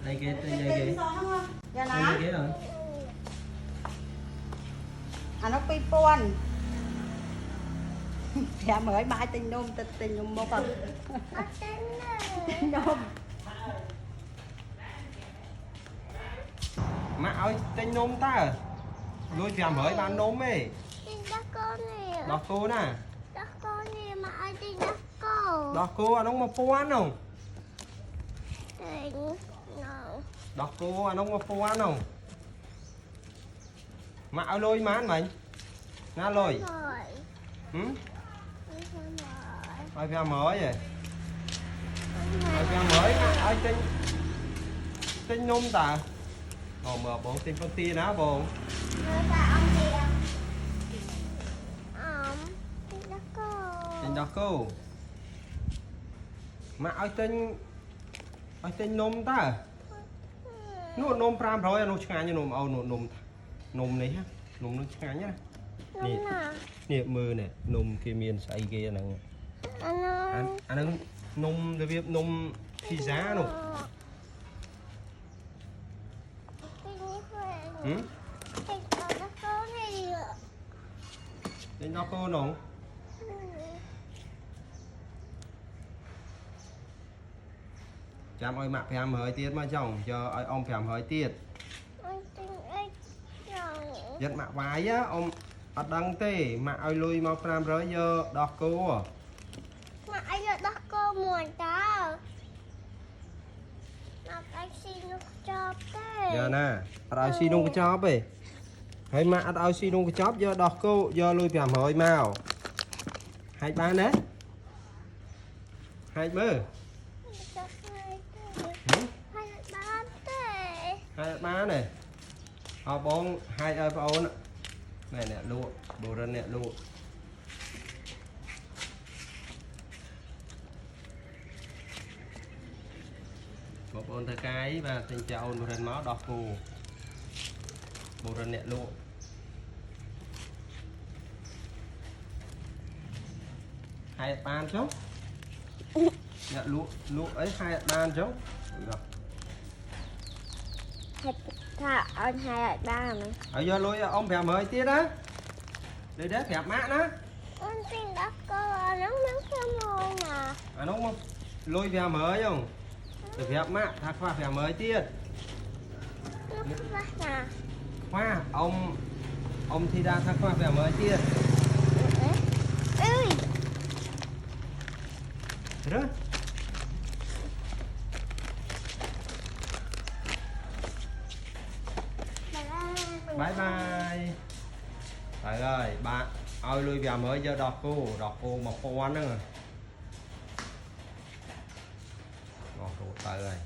Đây kia, đây kia. Giờ Đây nào? kia rồi. Nó pi pon. Dạ mới mai tình nôm một phần. Nôm. Má ơi, tên nôm ta. Lôi phèm mới bán nôm ấy. Đọc cô nè. Đọc cô anh ông mà pon không? Đọc cô anh ông mà pon không? Má ơi lôi mán mày. Nga lôi. Ôi phèm mới vậy. Ôi phèm mới ai tên nôm ta. Ồ mà bọn tên con tia ná bọn. Tên đọc cô. Mà ai tên nôm ta. Nó nôm pram rồi nó chăng như nôm ao nôm này ha. Nôm nó chăng nhá. Nè mưa nè, nôm kia miền sấy kia nè. Anh nôm để việc nôm pizza nè. Tên đọc cô nè. Chăm ơi mặc phèm hơi tiết mà chồng cho ơi ông phèm hơi tiết. Giật mặc vái á ông ở đăng tê mà ơi lui mau pram rồi giờ đọc cô. Mà ai giờ đọc cô muốn đó. Mà ai xin nó chóp thế. Giờ nè, ở xin nông cái chóp ấy. Hay mà ở xin nông cái chóp giờ đọc cô giờ lui phèm hơi mau. Hai ba đấy. Hai bơ. Hai ba này. Họ bông hai ơi ôn này nè lụa đồ rân nè lụa một ôn thơ cái và tình trạng ôn đồ rân máu đọc cù đồ rân nè lụa hai ban chứ nè lụa ấy hai ban chứ được Thà anh hai ba mà. ở giờ lôi ông phèm mới tiết á để đế phèm mát đó Anh xin đắp cô nó cái môi nè. nó không lôi phèm mới không để phèm mát thác qua phèm mới tiết Nó cái nè. hoa ông thi ra thác qua phèm mới tiết Ơi. đó bye bye trời ơi bạn ôi lui vào mới giờ đọc cô một con nữa ngọt ruột trời ơi